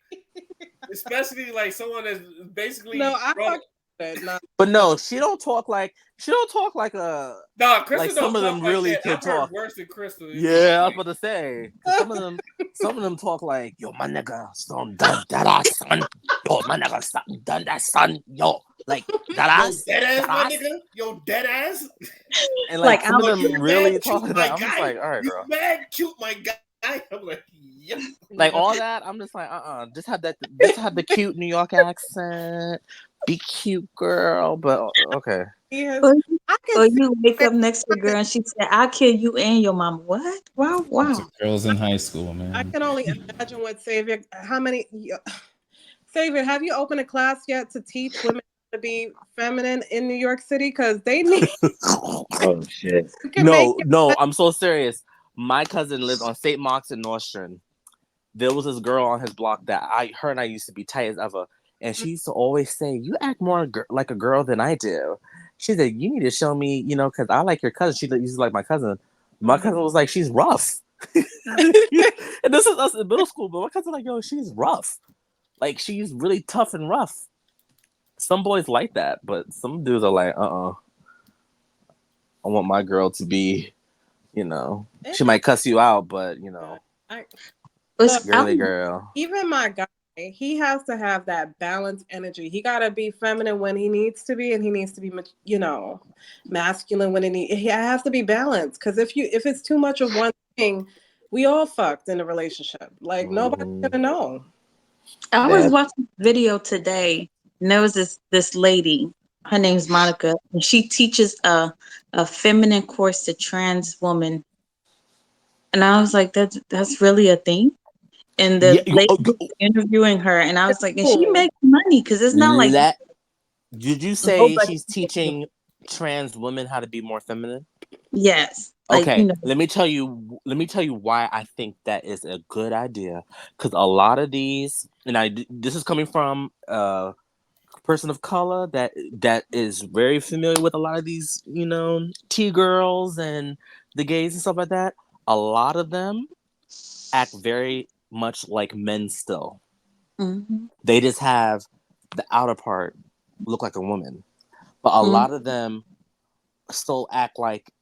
especially like someone that's basically No, I fuck it. No. But no, she don't talk like a. No, Crystal like don't some of them talk really like that. can I've heard talk. worse than Crystal. Yeah, I was about to say. Some of them talk like, yo, my nigga, son, done that son. Yo, my nigga, son, done that son. Yo, like that ass. Yo, dead ass, my nigga. Yo, dead ass. And like some of them you really talk like that. I'm just like, all right, you girl. mad cute, my guy. I'm like, yeah. Like all that, I'm just like, just have the cute New York accent. Be cute, girl. But okay. Yes. Or you wake up next to a girl and she said, I'll kill you and your mama. What? Wow. Girls in high school, man. I can only imagine what Savior. Savior, have you opened a class yet to teach women to be feminine in New York City? Because they need. Oh shit. No, I'm so serious. My cousin lived on St. Mark's in Nostrand. There was this girl on his block that her and I used to be tight as ever. And she used to always say, you act more like a girl than I do. She said, you need to show me, because I like your cousin. She used to like my cousin. My cousin was like, she's rough. And this is us in middle school, but my cousin like, yo, she's rough. Like, she's really tough and rough. Some boys like that, but some dudes are like, I want my girl to be, she might cuss you out, but, girly girl. Even my guy he has to have that balanced energy. He got to be feminine when he needs to be, and he needs to be, masculine when he has to be balanced. Because if it's too much of one thing, we all fucked in a relationship. Like nobody's gonna know. I Yeah. was watching a video today, and there was this lady. Her name's Monica, and she teaches a feminine course to trans women. And I was like, that's really a thing. And Yeah, the lady was interviewing her, and I was like, and she Cool. makes money because it's not like did you say nobody. she's teaching trans women how to be more feminine? Yes, like Okay, let me tell you why I think that is a good idea. Because a lot of these, and this is coming from a person of color that is very familiar with a lot of these, T girls and the gays and stuff like that. A lot of them act very much like men still. Mm-hmm. They just have the outer part look like a woman, but a lot of them still act like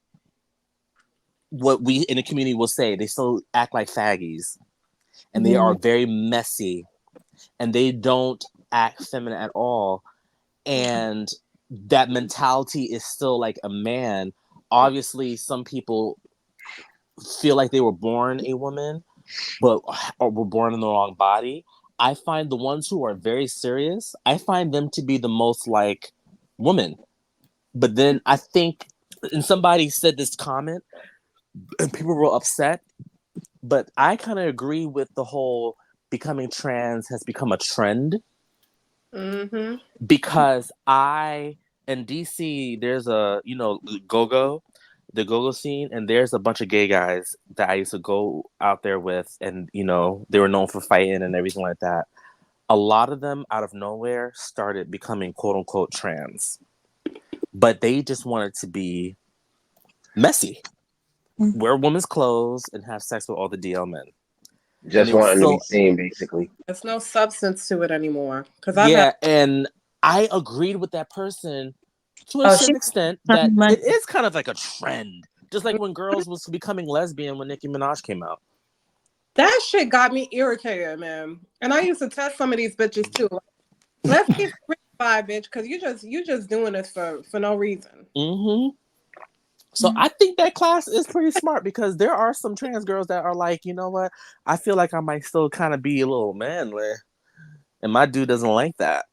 what we in the community will say. They still act like faggies, and they are very messy, and they don't act feminine at all. And that mentality is still like a man. Obviously, some people feel like they were born a woman, but or were born in the wrong body. I find the ones who are very serious, I find them to be the most like women. But then I think, and somebody said this comment, and people were upset. But I kind of agree with the whole becoming trans has become a trend. Mm-hmm. Because in DC, there's a go-go, the go-go scene, and there's a bunch of gay guys that I used to go out there with, and they were known for fighting and everything like that. A lot of them out of nowhere started becoming quote unquote trans, but they just wanted to be messy, wear women's clothes, and have sex with all the DL men. Just wanting to be seen, basically. There's no substance to it anymore. Because and I agreed with that person to a certain extent that it is kind of like a trend. Just like when girls was becoming lesbian when Nicki Minaj came out. That shit got me irritated, man. And I used to test some of these bitches too. Let's keep it real, bitch, because you just doing this for no reason. Mm-hmm. So I think that class is pretty smart because there are some trans girls that are like, you know what? I feel like I might still kind of be a little manly, and my dude doesn't like that.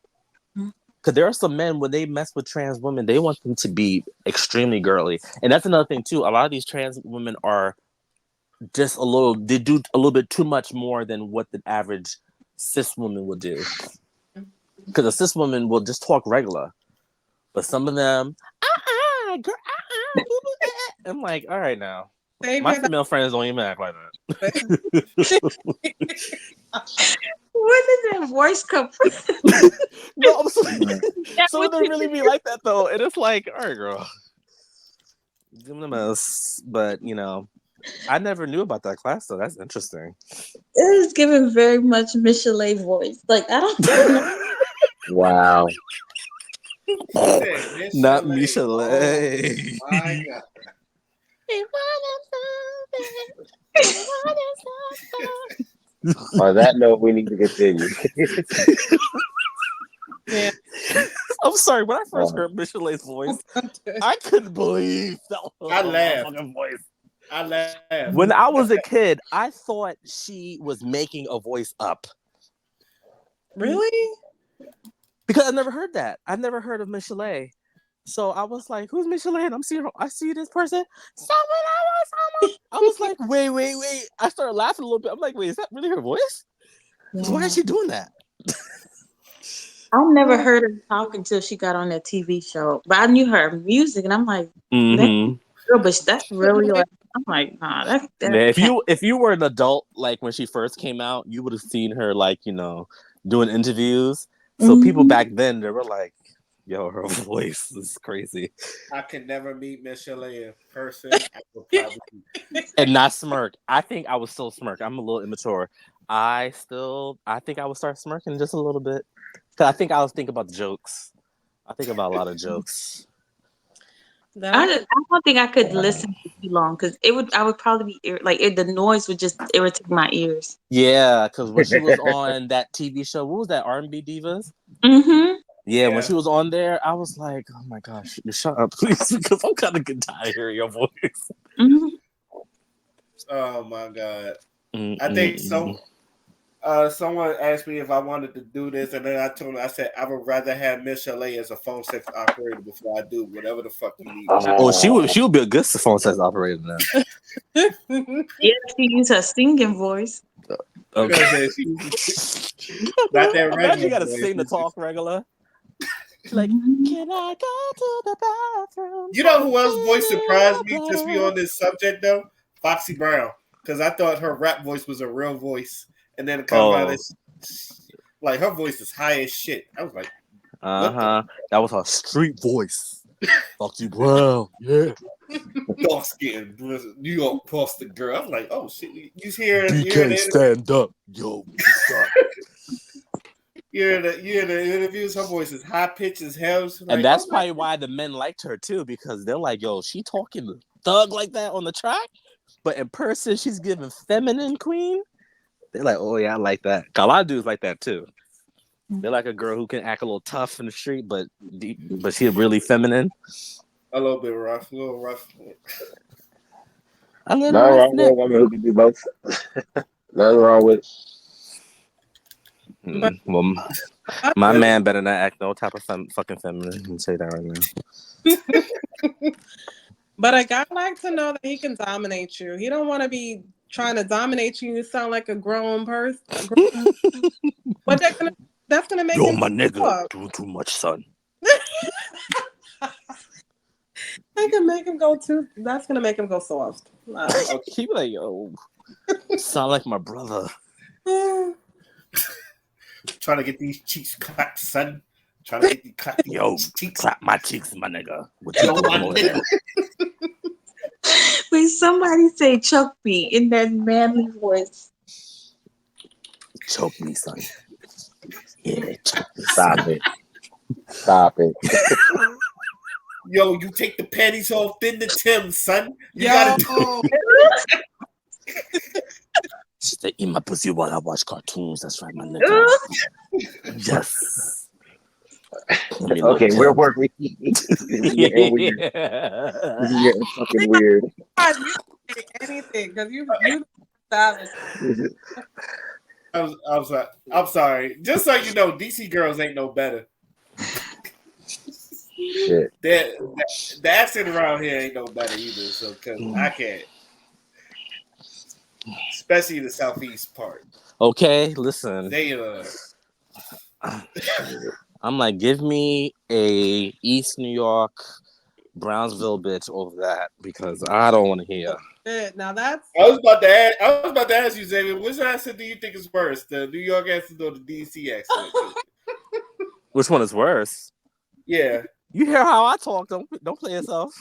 Because there are some men, when they mess with trans women, they want them to be extremely girly. And that's another thing, too. A lot of these trans women are just they do a little bit too much more than what the average cis woman would do. Because a cis woman will just talk regular. But some of them, girl, I'm like, all right now. My female friends don't even act like that. Where did that voice come from? No, I'm sorry. Some of them really be like that though, and it's like, all right, girl, give them a. But I never knew about that class, so that's interesting. It is giving very much Michelet voice. Like I don't know. Wow. Not Michelet. Oh, my God. On that note, we need to continue. Yeah. I'm sorry. When I first heard Michelet's voice, I couldn't believe that was I laughed. fucking voice. I laughed. When I was a kid, I thought she was making a voice up. Really? Because I never heard that. I never heard of Michelet. So I was like, who's Michelet? And I see this person. Someone. I was like, wait. I started laughing a little bit. I'm like, wait, is that really her voice? Yeah. Why is she doing that? I never heard her talk until she got on that TV show. But I knew her music, and I'm like, girl, but that's really like, I'm like, nah, that's if you were an adult, like when she first came out, you would have seen her like, doing interviews. So people back then, they were like, yo, her voice is crazy. I could never meet Michelet in person. I would probably and not smirk. I think I would still smirk. I'm a little immature. I think I would start smirking just a little bit. Because I think I was thinking about the jokes. I think about a lot of jokes. That I don't think I could listen for too long because I would probably be the noise would just irritate my ears. Yeah, because when she was on that TV show, what was that, R&B Divas? Mm-hmm. Yeah, when she was on there, I was like, oh my gosh, shut up, please, because I'm kind of getting tired of hearing your voice. Mm-hmm. Oh my god. Mm-mm. I think someone asked me if I wanted to do this, and then I told them, I said I would rather have Miss Chalet as a phone sex operator before I do whatever the fuck you need. Oh, she would be a good phone sex operator now. Yeah, she used her singing voice. Okay. Not that Imagine you regular gotta voice. sing the talk regular. She's like, can I go to the bathroom? You know who else voice surprised me just be on this subject though? Foxy Brown. Because I thought her rap voice was a real voice. And then it comes out as like her voice is high as shit. I was like, that was her street voice. Foxy Brown, yeah. dark skin, New York Boston girl. I'm like, oh shit, you hear BK, stand up, yo. What's up? You're in the interviews. Her voice is high pitched as hell. Like, And that's probably why the men liked her too, because they're like, yo, she talking thug like that on the track, but in person she's giving feminine queen. They're like, oh yeah, I like that. A lot of dudes like that too. They're like a girl who can act a little tough in the street, but she's really feminine. a little bit rough, a little rough. A little Nothing wrong with rough. a woman who can do both. Nothing wrong with Well, my man better not act no type of fucking feminine. I can say that right now. But a guy like to know that he can dominate you. He don't want to be trying to dominate you. You sound like a grown person. But that's gonna make him my nigga, soft. doing too much, son. That can make him go too. That's gonna make him go soft. He be like, yo, sound like my brother. Trying to get these cheeks clapped, son. Trying to get these clapped. Yo, cheeks. clap my cheeks, my nigga. What Yo, you my doing over nigga. there? Wait, somebody say choke me in that manly voice. Choke me, son. Yeah, choke me, Stop son. it. Stop it. Yo, you take the panties off, then the Tim, son. You Yo, gotta do She said, eat my pussy while I watch cartoons. That's right, my nigga. Yes. Okay, we're working. This is getting weird. This is getting fucking weird. you say anything because you savage. I'm sorry. Just so you know, DC girls ain't no better. Shit. The accent around here ain't no better either. So, because I can't. Especially the southeast part. Okay, listen. They I'm like, give me a East New York, Brownsville bitch over that because I don't want to hear. Now that's. I was about to ask you, Xavier, which accent do you think is worse, the New York accent or the DC accent? Which one is worse? Yeah. You hear how I talk? Don't play yourself.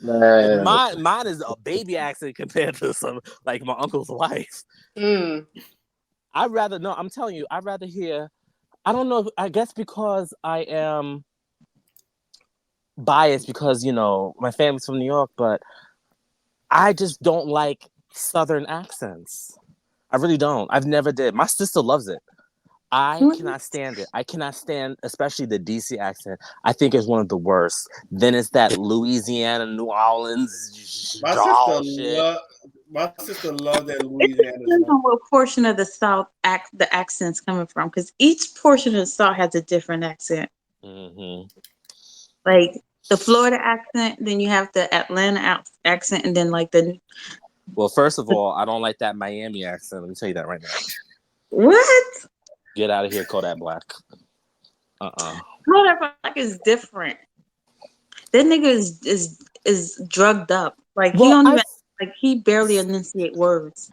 Man. Mine is a baby accent compared to some like my uncle's wife. Mm. I'm telling you, I'd rather hear. I don't know. I guess because I am biased because my family's from New York, but I just don't like Southern accents. I really don't. I've never did. My sister loves it. I cannot stand it. I cannot stand, especially the DC accent. I think it's one of the worst. Then it's that Louisiana, New Orleans. My sister loved that It Louisiana. depends on what portion of the South the accent's coming from, because each portion of the South has a different accent. Mm-hmm. Like the Florida accent, then you have the Atlanta accent, and then like the. Well, first of all, I don't like that Miami accent. Let me tell you that right now. What? Get out of here, Kodak Black. Kodak Black is different. That nigga is drugged up. Like he don't even like he barely enunciate words.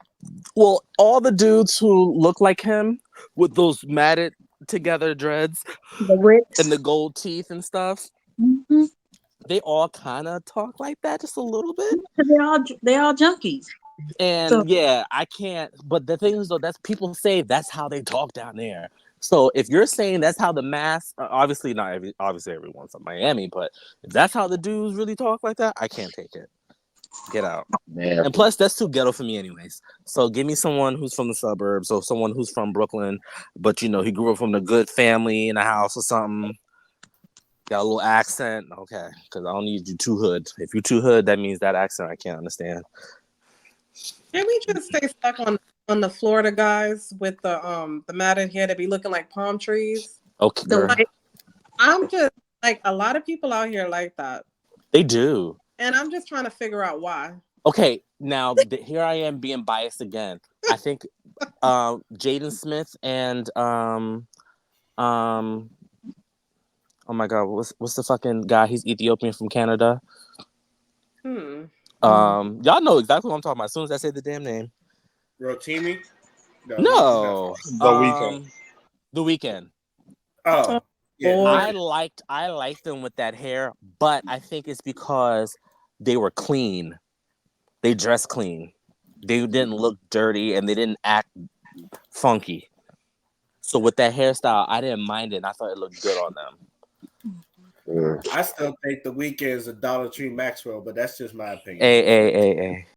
Well, all the dudes who look like him with those matted together dreads and the gold teeth and stuff, they all kind of talk like that just a little bit. They all junkies. And yeah, I can't. But the thing is, though, that's people say that's how they talk down there. So if you're saying that's how the mass, obviously not obviously everyone's from Miami, but if that's how the dudes really talk like that, I can't take it. Get out. Man, And plus, that's too ghetto for me, anyways. So give me someone who's from the suburbs, or someone who's from Brooklyn, but he grew up from a good family in a house or something. Got a little accent, okay? Because I don't need you too hood. If you're too hood, that means that accent I can't understand. Can we just stay stuck on the Florida guys with the matted hair that be looking like palm trees? Okay, girl. I'm just like, a lot of people out here like that. They do. And I'm just trying to figure out why. Okay, now here I am being biased again. I think Jaden Smith and oh my god, what's the fucking guy? He's Ethiopian from Canada. Y'all know exactly what I'm talking about. As soon as I say the damn name. Rotimi? No. The Weeknd. The Weeknd. Oh. Yeah. I liked them with that hair, but I think it's because they were clean. They dressed clean. They didn't look dirty and they didn't act funky. So with that hairstyle, I didn't mind it and I thought it looked good on them. I still think the Weeknd is a Dollar Tree Maxwell, but that's just my opinion. Hey.